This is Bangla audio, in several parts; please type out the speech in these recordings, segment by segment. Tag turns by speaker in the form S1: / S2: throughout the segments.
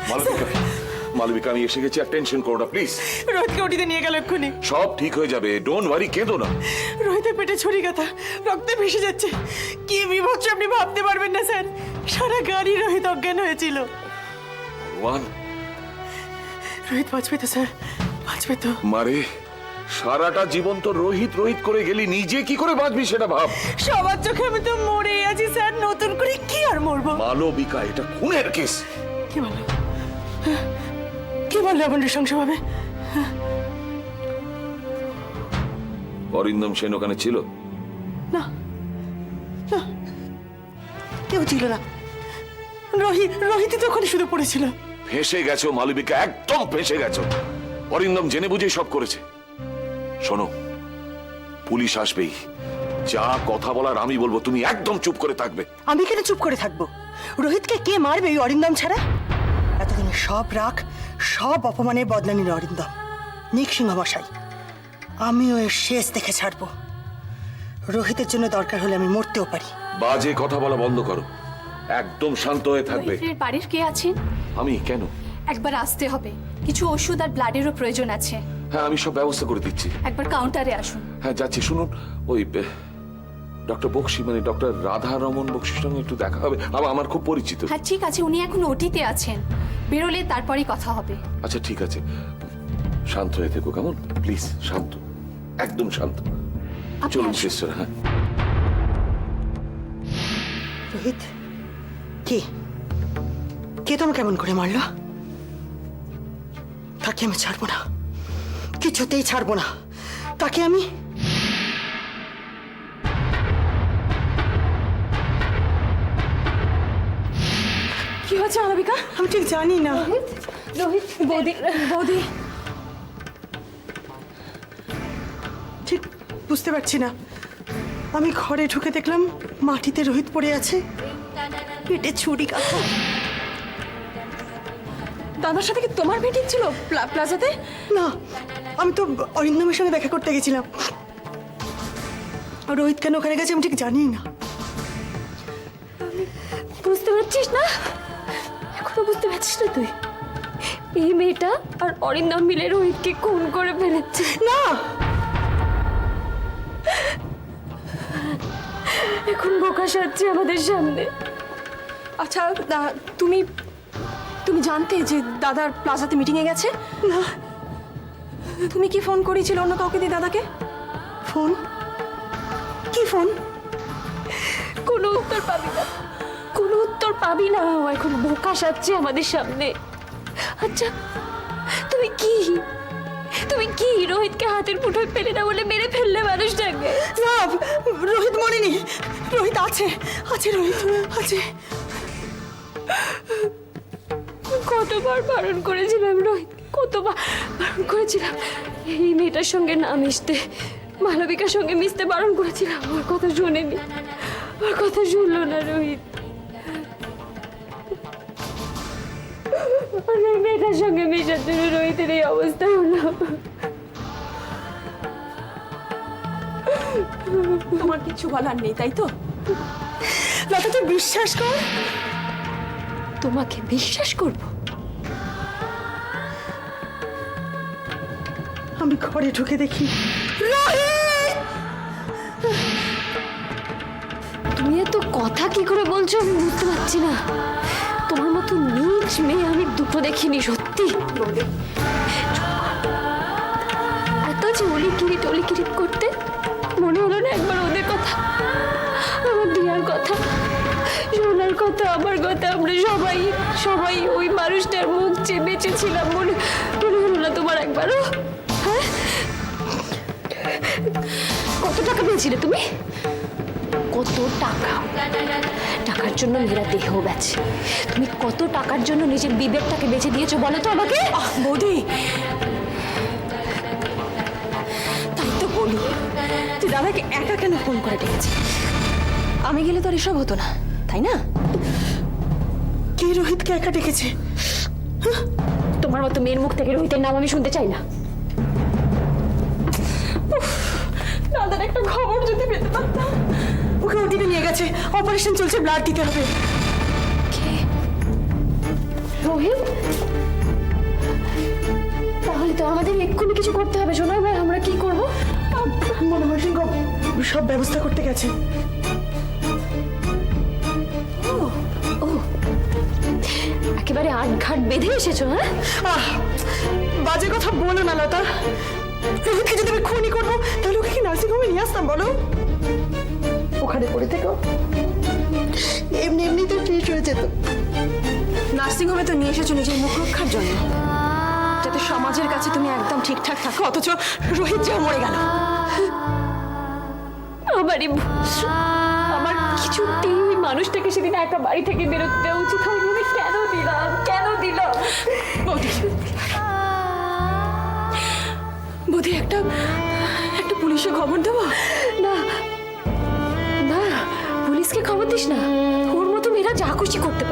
S1: মালবিকা, মালবিকা আমি এসে গেছি, আর টেনশন করো না প্লিজ।
S2: রোহিতকে ওটিতে নিয়ে গেল এক্ষুনি।
S1: সব ঠিক হয়ে যাবে, ডোন্ট ওয়ারি, কেঁদো না।
S2: রোহিতের পেটে ছুরি কাটা, রক্তে ভেসে যাচ্ছে। কি বিভৎস আপনি ভাবতে পারবেন না স্যার। সারা গাড়ি রোহিত অজ্ঞান হয়েছিল।
S1: ভগবান,
S2: রোহিত বাঁচবে তো স্যার, বাঁচবে তো?
S1: মারে, সারাটা জীবন তো রোহিত রোহিত করে গেলি, নিজে কি করে বাঁচবি সেটা ভাব।
S2: সবার চোখে আমি তো মরে আছি স্যার, নতুন করে কি আর মরবো?
S1: মালবিকা, এটা খুনের কেস।
S2: কি বলো, কি বললে এমন নৃশংসভাবে?
S1: অরিন্দম সেন ওখানে ছিল?
S2: না না, কেউ ছিল না। রোহিতই তো ওখানে শুধু পড়েছিল।
S1: ফেঁসে গেছো মালবিকা, একদম ফেঁসে গেছো। অরিন্দম জেনে বুঝেই সব করেছে। শোনো, পুলিশ আসবেই, যা কথা বলার আমি বলবো, তুমি একদম চুপ করে থাকবে।
S2: আমি কেন চুপ করে থাকবো? রোহিতকে কে মারবে এই অরিন্দম ছাড়া? এতদিনের সব রাগ, সব অপমানের বদলা নিল অরিন্দম। নিকসিংহ মশাই, আমিও এর শেষ দেখে ছাড়বো। রোহিতের জন্য দরকার হলে আমি মরতেও পারি।
S1: বাজে কথা বলা বন্ধ করো, একদম শান্ত হয়ে থাকবে।
S3: রোহিতের বাড়ির কে আছেন?
S1: আমি কেন?
S3: একবার আসতে হবে, কিছু ওষুধ আর ব্লাডেরও প্রয়োজন আছে।
S1: হ্যাঁ, আমি সব ব্যবস্থা করে দিচ্ছি।
S3: একবার কাউন্টারে আসুন।
S1: হ্যাঁ, যাচ্ছি। শুনুন, ওই ডক্টর বক্সি, মানে ডক্টর রাধা রমন বক্সির সঙ্গে একটু দেখা হবে, আমার খুব পরিচিত।
S3: হ্যাঁ ঠিক আছে, উনি এখন ওটিতে আছেন, বেরোলে তারপরই কথা হবে।
S1: আচ্ছা ঠিক আছে, শান্ত হয়ে থেকো, কেমন? প্লিজ শান্ত, একদম শান্ত।
S3: আপনি
S1: চলুন
S3: আসুন।
S1: সিস্টার। হ্যাঁ,
S2: রোহিত কে কে তোমাকে কেমন করে মারলো? তাকে আমি ছাড়বো না, কিছুতেই ছাড়বো না তাকে আমি। কি হয়েছে মালবিকা? আমি ঠিক জানি না।
S3: রোহিত, বৌদি, বৌদি,
S2: ঠিক বুঝতে পারছি না। আমি ঘরে ঢুকে দেখলাম মাটিতে রোহিত পড়ে আছে, পেটে ছুরি কাটা।
S4: দাদার সাথে কি তোমার মিটিং ছিল প্লাজাতে?
S2: না, আমি তো অরিন্দমের সঙ্গে দেখা করতে গেছিলাম। রোহিত কেন ওখানে গেছে আমি ঠিক জানি না।
S4: বুঝতে পারছিস না? এখনো বুঝতে পারছিস না তুই? এই মেয়েটা আর অরিন্দম মিলে রোহিতকে খুন করে ফেলেছে।
S2: না,
S4: এখন বোকা সাজছে আমাদের সামনে। আচ্ছা, তুমি তুমি জানতে যে দাদার প্লাজাতে মিটিংয়ে গেছে?
S2: না।
S4: তুমি কি ফোন করেছিল অন্য কাউকে দিয়ে দাদাকে?
S2: ফোন? কি ফোন?
S4: কোনো উত্তর পাবি না, কোনো উত্তর পাবি না। ও এখন বোকা সাজছে আমাদের সামনে। আচ্ছা, তুমি কি রোহিতকে হাতের মুঠোয় পেলে না বলে মেরে ফেললে মানুষটাকে?
S2: না, রোহিত মরেনি। রোহিত আছে, আছে রোহিত আছে।
S4: কতবার বারণ করেছিলাম রোহিত, কতবার বারণ করেছিলাম এই মেয়েটার সঙ্গে না মিশতে, মালবিকার সঙ্গে মিশতে বারণ করেছিলাম। ওর কথা শোনেনি, ওর কথা শুনলো না রোহিত। আর এই মেয়েটার সঙ্গে মেশার জন্য রোহিতের এই অবস্থা হলো। তোমার কিছু বলার নেই তাই তো?
S2: লতা, তুই বিশ্বাস কর।
S4: তোমাকে বিশ্বাস করব?
S2: আমি ঘরে ঢুকে দেখি
S4: তুমি এত কথা কি করে বলছো আমি বুঝতে পারছি না। তোমার মতো নীচ মেয়ে আমি দুটো দেখিনি, সত্যি বলে। এত যে অলিকিরিট করতে, মনে হলো না একবার ওদের কথা, আমার দিয়ার কথা, সোনার কথা, আমার কথা। আমরা সবাই ওই মানুষটার মুখ চেয়ে বেঁচেছিলাম, মনে হলো না তোমার একবারও? হ্যাঁ, কত টাকা পেয়েছিলে তুমি? কত টাকা? টাকার জন্য মেয়েরা দেহ বেচে। তুমি কত টাকার জন্য নিজের বিবেকটাকে বেঁচে দিয়েছো বলো তো আমাকে?
S2: বৌদি,
S4: তাই তো বলি, তুই দাদাকে একা কেন ফোন করে ডেকেছিস? আমি গেলে তো আর এসব হতো না, তাই না?
S2: কে রোহিতকে একা ডেকেছে?
S4: তোমার মতো মেয়ের মুখ থেকে রোহিতের নাম আমি শুনতে চাই না। দাদার একটা খবর যদি পেতে পারতাম।
S2: ওকে ওটিতে নিয়ে গেছে, অপারেশন চলছে, ব্লাড দিতে হবে।
S4: কে? রোহিত, তাহলে তো আমাদের এক্ষুনি কিছু করতে হবে। শোনো এবার আমরা কি করবো?
S2: মনোহর সিংহ সব ব্যবস্থা করতে গেছে।
S4: ও একেবারে আটঘাট বেঁধে এসেছো? হ্যাঁ,
S2: বাজে কথা বলো না লতা। রোহিতকে যদি আমি খুনই করবো তাহলে ওকে কি নার্সিং হোমে নিয়ে আসতাম বলো? ওখানে পড়ে থেকো, এমনি এমনি তো ঠিক হয়ে যেত। নার্সিং হোমে তো নিয়ে এসেছো নিজের মুখ রক্ষার জন্য, যাতে সমাজের কাছে তুমি একদম ঠিকঠাক থাকো, অথচ রোহিত যেও মরে গেল।
S4: আমার কিছুতেই ওই মানুষটাকে সেদিন একটা বাড়ি থেকে বেরোতে দেওয়া উচিত হয়নি। আমি কেন দিলাম?
S2: বৌদি একটা পুলিশে খবর দেবো?
S4: না না, পুলিশকে খবর দিস না। ওর মতো মেয়েরা যা খুশি করতে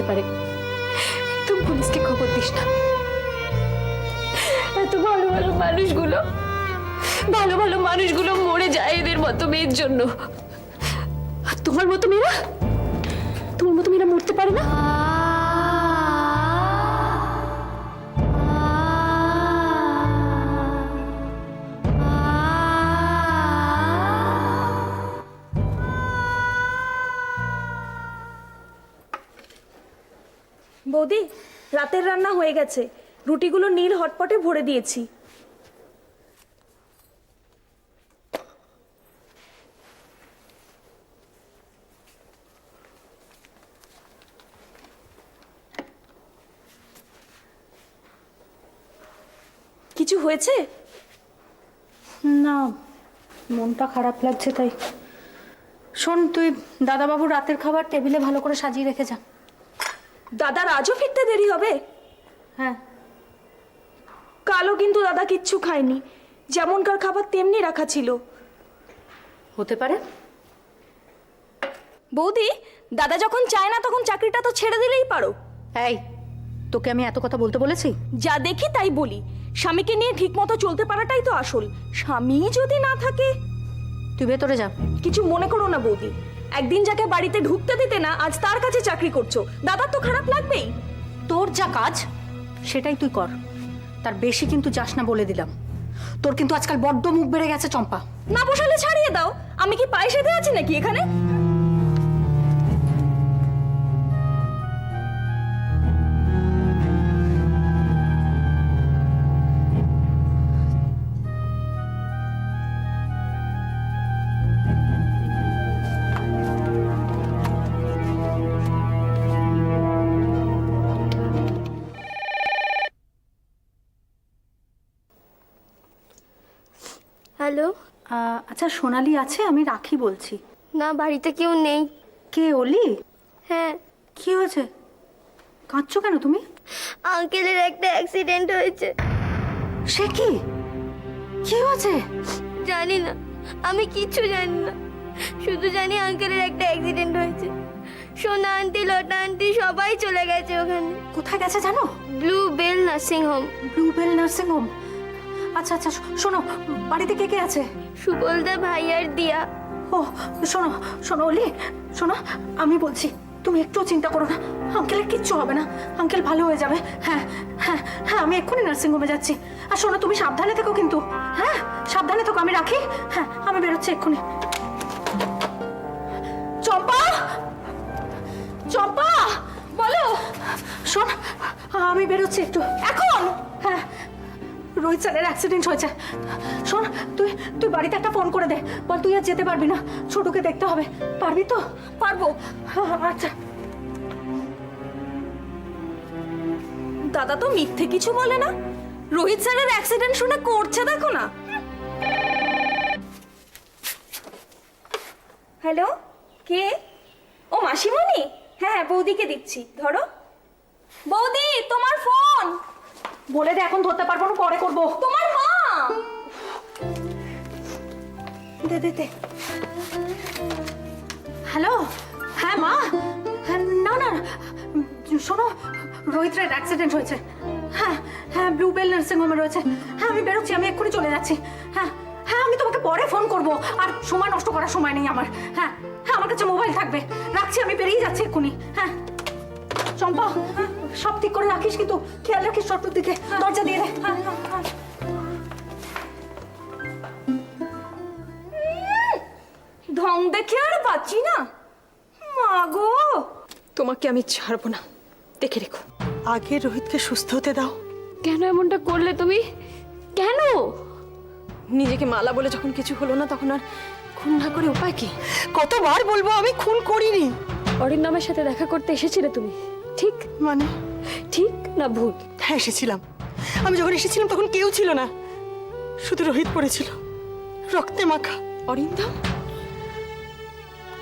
S4: পারে। তুই পুলিশকে খবর দিস না। এত ভালো ভালো মানুষগুলো মরে যায় এদের মতো মেয়ের জন্য। আর তোমার মতো মেয়েরা মরতে পারে না?
S5: বৌদি, রাতের রান্না হয়ে গেছে। রুটিগুলো নীল হটপটে ভরে দিয়েছি। কিছু হয়েছে?
S6: না, মনটা খারাপ লাগছে তাই। শোন, তুই দাদাবাবুর রাতের খাবার টেবিলে ভালো করে সাজিয়ে রেখে যা।
S5: দাদার আজও ফিরতে দেরি হবে?
S6: হ্যাঁ।
S5: কালও কিন্তু দাদা কিচ্ছু খায়নি, যেমনকার খাবার তেমনি রাখা ছিল।
S6: হতে পারে।
S5: বৌদি, দাদা যখন চায় না তখন চাকরিটা তো ছেড়ে দিলেই পারো।
S6: এই, তোকে আমি এত কথা বলতে বলেছি?
S5: যা দেখি তাই বলি। স্বামীকে নিয়ে ঠিক মতো চলতে পারাটাই তো আসল। স্বামী যদি না থাকে।
S6: তুই ভেতরে যা।
S5: কিছু মনে করো না বৌদি, একদিন যাকে বাড়িতে ঢুকতে দিতে না আজ তার কাছে চাকরি করছো, দাদার তো খারাপ লাগবেই।
S6: তোর যা কাজ সেটাই তুই কর, তার বেশি কিন্তু যাস না বলে দিলাম। তোর কিন্তু আজকাল বড্ড মুখ বেড়ে গেছে চম্পা।
S5: না পোষালে ছাড়িয়ে দাও। আমি কি পায়ে সেধে আছি নাকি এখানে?
S4: হ্যালো।
S6: আচ্ছা, সোনালি আছে? আমি রাখি বলছি।
S4: না, বাড়িতে কেউ নেই।
S6: কে, অলি?
S4: হ্যাঁ।
S6: কি হয়েছে? কাঁদছো কেন তুমি?
S4: আঙ্কেলের একটা অ্যাক্সিডেন্ট হয়েছে।
S6: সে কি? কি হয়েছে?
S4: জানি না, আমি কিচ্ছু জানি না। শুধু জানি আঙ্কেলের একটা অ্যাক্সিডেন্ট হয়েছে। সোনা আন্টি, লতা আন্টি সবাই চলে গেছে ওখানে।
S6: কোথায় গেছে জানো?
S4: Blue bell nursing home.
S6: Bluebell nursing home. আচ্ছা আচ্ছা, শোনো, বাড়িতে কে কে আছে?
S4: সুবলদা, ভাই আর দিয়া।
S6: ও, শোনো শোনো অলি, শোনো, আমি বলছি, তুমি একটু চিন্তা করো না। আঙ্কেলের কিচ্ছু হবে না, আঙ্কেল ভালো হয়ে যাবে। হ্যাঁ হ্যাঁ হ্যাঁ, আমি এক্ষুনি নার্সিং হোমে যাচ্ছি। আর শোনো, তুমি সাবধানে থেকো কিন্তু। হ্যাঁ, সাবধানে থেকো। আমি রাখি। হ্যাঁ, আমি বেরোচ্ছি এক্ষুনি। চম্পা, চম্পা, বলো। শোন, আমি বেরোচ্ছি একটু এখন। হ্যাঁ, রোহিত স্যারের অ্যাক্সিডেন্ট হয়েছে। শোন, তুই বাড়িতে একটা ফোন করে দে, বল তুই আর যেতে পারবি না, ছোটকে দেখতে হবে। পারবি তো?
S5: পারবো।
S6: আচ্ছা।
S5: দাদা তো মিথ্যে কিছু বলে না। রোহিত স্যারের অ্যাক্সিডেন্ট শুনে করছে দেখো না। হ্যালো, কে? ও মাসিমণি? হ্যাঁ, বৌদিকে দিচ্ছি, ধরো। বৌদি, তোমার ফোন।
S6: বলে দে এখন ধরতে পারবো না, পরে করবো।
S5: তোমার মা।
S6: দে দে দে। হ্যালো, হ্যাঁ মা। হ্যাঁ, না না, শোনো, রোহিতের অ্যাক্সিডেন্ট হয়েছে। হ্যাঁ হ্যাঁ, ব্লুবেল নার্সিং হোমে রয়েছে। হ্যাঁ, আমি বেরোচ্ছি, আমি এক্ষুনি চলে যাচ্ছি। হ্যাঁ হ্যাঁ, আমি তোমাকে পরে ফোন করবো, আর সময় নষ্ট করার সময় নেই আমার। হ্যাঁ হ্যাঁ, আমার কাছে মোবাইল থাকবে। রাখছি, আমি বেরিয়ে যাচ্ছি এক্ষুনি। হ্যাঁ। চম্পা সব ঠিক করে রাখিস, কিন্তু খেয়াল রাখিস সবটার দিকে। দরজা দিয়ে দে।
S5: ঢং দেখে আর পাচ্ছি না, মা গো।
S6: তোমাকে আমি ছাড়বো না, দেখে রেখো।
S2: আগে রোহিতকে সুস্থ হতে দাও।
S4: কেন এমনটা করলে তুমি? কেন?
S6: নিজেকে মালা বলে যখন কিছু হলো না, তখন আর খুন না করে উপায় কি?
S2: কতবার বলবো আমি খুন করিনি।
S4: অরিন্দমের সাথে দেখা করতে এসেছিলে তুমি, ঠিক?
S2: মানে
S4: ঠিক না ভুল?
S2: হ্যাঁ এসেছিলাম। আমি যখন এসেছিলাম তখন কেউ ছিল না, শুধু রোহিত পড়েছিল রক্তে মাখা।
S6: অরিন্দম?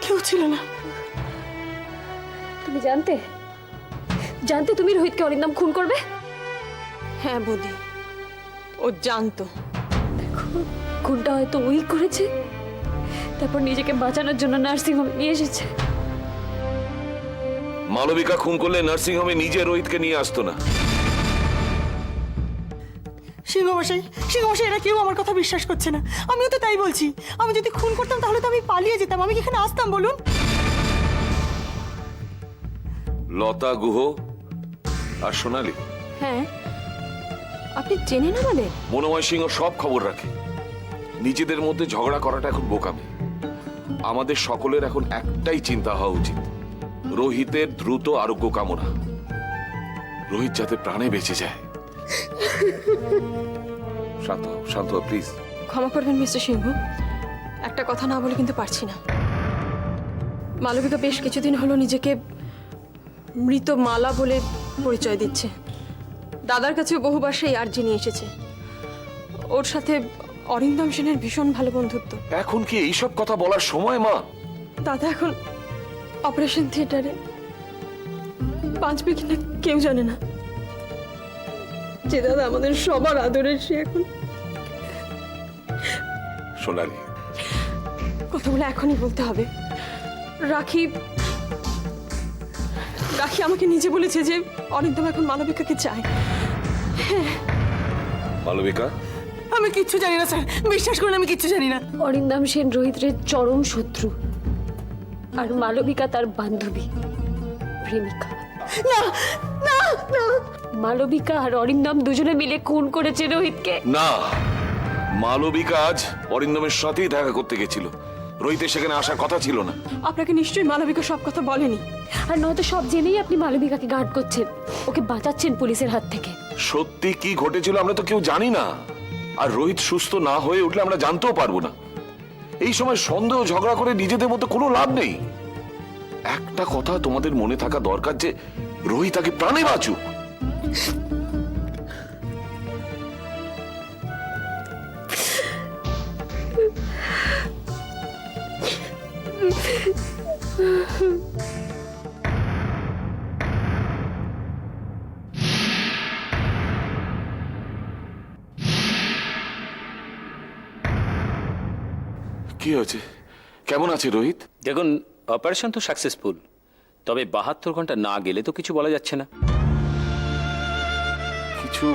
S2: কেউ ছিল না।
S4: তুমি জানতে জানতে তুমি রোহিতকে অরিন্দম খুন করবে?
S6: হ্যাঁ বৌদি, ও জানতো।
S4: খুনটা হয়তো ওই করেছে, তারপর নিজেকে বাঁচানোর জন্য নার্সিংহোমে নিয়ে এসেছে।
S1: মালবিকা খুন করলে নার্সিং হোমে নিজে রোহিতকে নিয়ে আসতো না।
S2: সিংহমশাই, এরা কেউ আমার কথা বিশ্বাস করছে না। আমিও তো তাই বলছি। আমি যদি খুন করতাম তাহলে তো আমি পালিয়ে যেতাম। আমি কি এখানে আসতাম বলুন?
S1: লতা গুহ আর সোনালি,
S6: হ্যাঁ, আপনি জেনে না বলে?
S1: মনোময় সিংহ সব খবর রাখে। নিজেদের মধ্যে ঝগড়া করাটা এখন বোকামি। আমাদের সকলের এখন একটাই চিন্তা হওয়া উচিত, রোহিতের দ্রুত আরোগ্য কামনা। রোহিত যাতে প্রাণে বেঁচে যায়। শান্ত প্লিজ।
S6: ক্ষমা করবেন মিস্টার সিংহ, একটা কথা না বলে কিন্তু পারছি না। মালবিকা বেশ কিছুদিন হলো নিজেকে মৃত মালা বলে পরিচয় দিচ্ছে। দাদার কাছে বহুবার সেই আর্জি নিয়ে এসেছে। ওর সাথে অরিন্দম সেনের ভীষণ ভালো বন্ধুত্ব।
S1: এখন কি এইসব কথা বলার সময় মা?
S6: দাদা এখন অপারেশন থিয়েটারে, বাঁচবে কিনা কেউ জানে না। যে দাদা আমাদের সবার আদরের, সে এখন
S1: সোনালি,
S6: কথাগুলো এখনই বলতে হবে। রাখি আমাকে নিজে বলেছে যে অরিন্দম এখন মালবিকাকে চায়।
S1: মালবিকা?
S2: আমি কিচ্ছু জানি না স্যার, বিশ্বাস করুন আমি কিচ্ছু জানি না।
S4: অরিন্দম সেন রোহিতের চরম শত্রু, আর মালবিকা তার বান্ধবী, প্রেমিকা।
S2: না না না,
S4: মালবিকা আর অরিন্দম দুজনে মিলে খুন করেছে রোহিতকে।
S1: না, মালবিকা আজ অরিন্দমের সাথেই দেখা করতে গেছিল। রোহিতের সেখানে আসার কথা ছিল না।
S6: আপনাকে নিশ্চয়ই মালবিকা সব কথা বলেনি।
S4: আর নয়তো সব জেনেই আপনি মালবিকাকে গার্ড করছেন, ওকে বাঁচাচ্ছেন পুলিশের হাত থেকে।
S1: সত্যি কি ঘটেছিল আমরা তো কেউ জানি না। আর রোহিত সুস্থ না হয়ে উঠলে আমরা জানতেও পারবো না। এই সময় সন্দেহ ঝগড়া করে নিজেদের মধ্যে কোনো লাভ নেই। একটা কথা তোমাদের মনে থাকা দরকার যে রোহিত তাকে প্রাণে বাঁচুক। কি হয়েছে? কেমন আছে রোহিত?
S7: দেখুন, অপারেশন তো সাকসেসফুল, তবে 72 ঘন্টা না গেলে তো কিছু বলা যাচ্ছে না।
S1: কিছু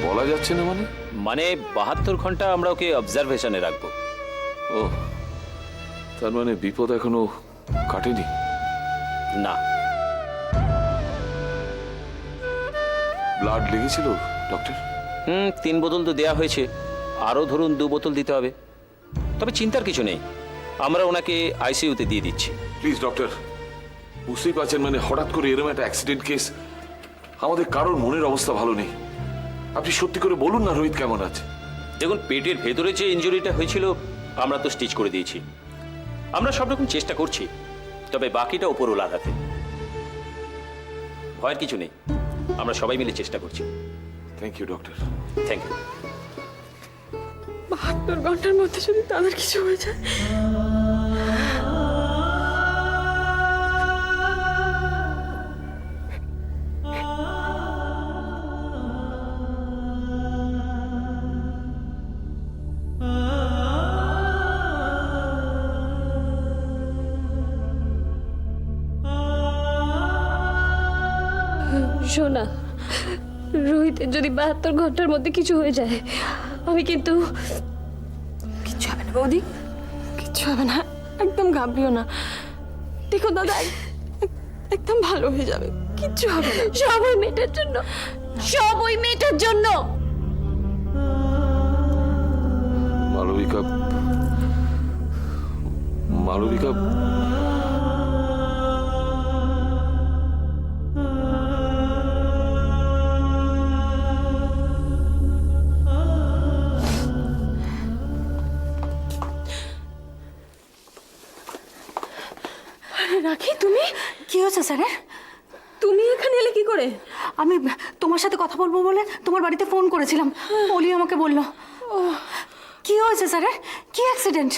S1: বলা যাচ্ছে না মানে?
S7: মানে 72 ঘন্টা আমরা ওকে অবজারভেশনে রাখবো।
S1: ও, তার মানে বিপদ এখনো কাটেনি?
S7: না।
S1: ব্লাড লেগেছিল ডক্টর?
S7: 3 বোতল তো দেয়া হয়েছে, আরো ধরুন 2 বোতল দিতে হবে। তবে চিন্তার কিছু নেই, আমরা ওনাকে আইসিইউতে দিয়ে দিচ্ছি।
S1: প্লিজ ডক্টর, বুঝতেই পারছেন মানে হঠাৎ করে এরকম একটা অ্যাক্সিডেন্ট কেস, আমাদের কারোর মনের অবস্থা ভালো নেই। আপনি সত্যি করে বলুন না রোহিত কেমন আছে?
S7: দেখুন, পেটের ভেতরে যে ইনজুরিটা হয়েছিল আমরা তো স্টিচ করে দিয়েছি। আমরা সব রকম চেষ্টা করছি, তবে বাকিটা উপরওয়ালার হাতে। ভয়ের কিছু নেই, আমরা সবাই মিলে চেষ্টা করছি।
S1: Thank you doctor.
S7: Thank you.
S6: 72 ঘন্টার মধ্যে যদি তাদের কিছু হয়ে যায়।
S4: শোনা, রোহিতের যদি 72 ঘন্টার মধ্যে কিছু হয়ে যায়, আমি কিন্তু...
S6: কিচ্ছু হবে না বৌদি, কিচ্ছু হবে না, একদম ঘাবড়িও না। দেখো দাদা,
S4: একদম ভালো হয়ে যাবে, কিচ্ছু হবে না। সব ওই মেয়েটার জন্য, সব ওই মেয়েটার জন্য।
S1: মালবিকা, মালবিকা,
S6: রাখি, তুমি কি হয়েছে স্যারের?
S4: তুমি এখানে এলে কি করে?
S6: আমি তোমার সাথে কথা বলবো বলে তোমার বাড়িতে ফোন করেছিলাম, অলি আমাকে বললো। কি হয়েছে স্যারের? কি অ্যাক্সিডেন্ট?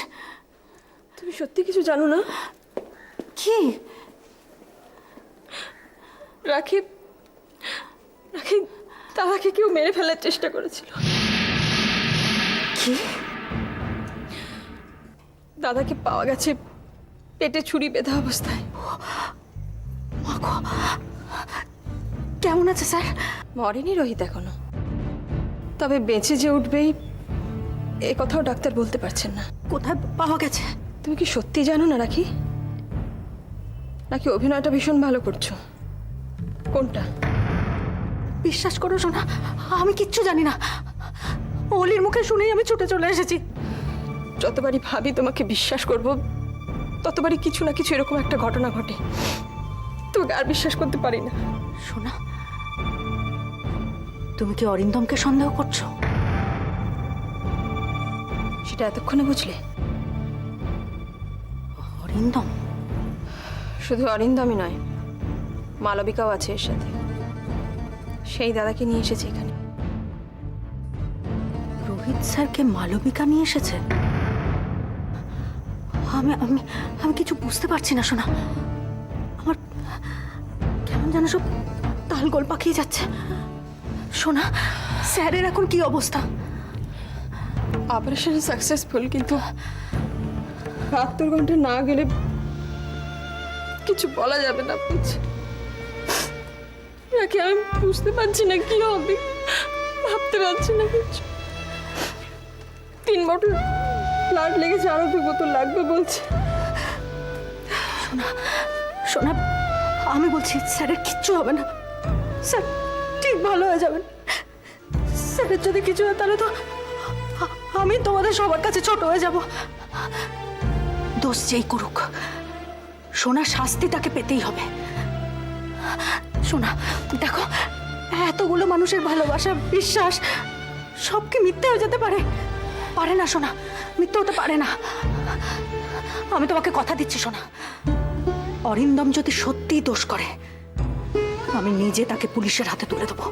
S4: তুমি সত্যি কিছু জানো না?
S6: কি?
S4: রাখি, রাখি, তারাকে কেউ মেরে ফেলার চেষ্টা করেছিল।
S6: কি?
S4: দাদাকে পাওয়া গেছে পেটে ছুরি বেঁধা অবস্থায়।
S6: মাগো, কেমন আছে স্যার?
S4: মরেনি রোহিত এখনো, তবে বেঁচে যে উঠবেই এ কথাও ডাক্তার বলতে পারছেন না।
S6: কোথায় পাওয়া গেছে?
S4: তুমি কি সত্যি জানো না রাখি? নাকি অভিনয়টা ভীষণ ভালো করছো? কোনটা?
S6: বিশ্বাস করো সোনা, আমি কিচ্ছু জানি না। অলির মুখে শুনেই আমি ছুটে চলে এসেছি।
S4: যতবারই ভাবি তোমাকে বিশ্বাস করব, ততবারই কিছু না কিছু এরকম একটা ঘটনা ঘটে। তোমাকে আর বিশ্বাস করতে পারি না।
S6: সোনা, তুমি কি অরিন্দমকে সন্দেহ করছো?
S4: সেটা এতক্ষণে বুঝলে?
S6: অরিন্দম?
S4: শুধু অরিন্দমই নয়, মালবিকাও আছে এর সাথে। সেই দাদাকে নিয়ে এসেছে এখানে।
S6: রোহিত স্যারকে মালবিকা নিয়ে এসেছে? আমি আমি আমি কিছু বুঝতে পারছি না সোনা। আমার কেমন যেন সব তালগোল পাকিয়ে যাচ্ছে। সোনা, স্যারের এখন কি অবস্থা?
S4: অপারেশন সাকসেসফুল, কিন্তু 72 ঘন্টা না গেলে কিছু বলা যাবে না। বুঝছি নাকি? আমি বুঝতে পারছি না কি হবে, ভাবতে পারছি না কিছু। 3 বোতল ব্লাড লেগেছে, আরো 2 বোতল লাগবে বলছে।
S6: সোনা, সোনা, আমি বলছি স্যারের কিচ্ছু হবে না। স্যার ঠিক ভালো হয়ে যাবেন। স্যারের যদি কিছু হয় তাহলে তো আমি তোমাদের সবার কাছে ছোট হয়ে যাব। দোষ যেই করুক, সোনা শাস্তি তাকে পেতেই হবে। সোনা দেখো, এতগুলো মানুষের ভালোবাসা, বিশ্বাস সব কি মিথ্যে হয়ে যেতে পারে? পারে না সোনা, মিথ্যে হতে পারে না। আমি তোমাকে কথা দিচ্ছি সোনা, অরিন্দম যদি সত্যিই দোষ করে, আমি নিজে তাকে পুলিশের হাতে তুলে দেবো।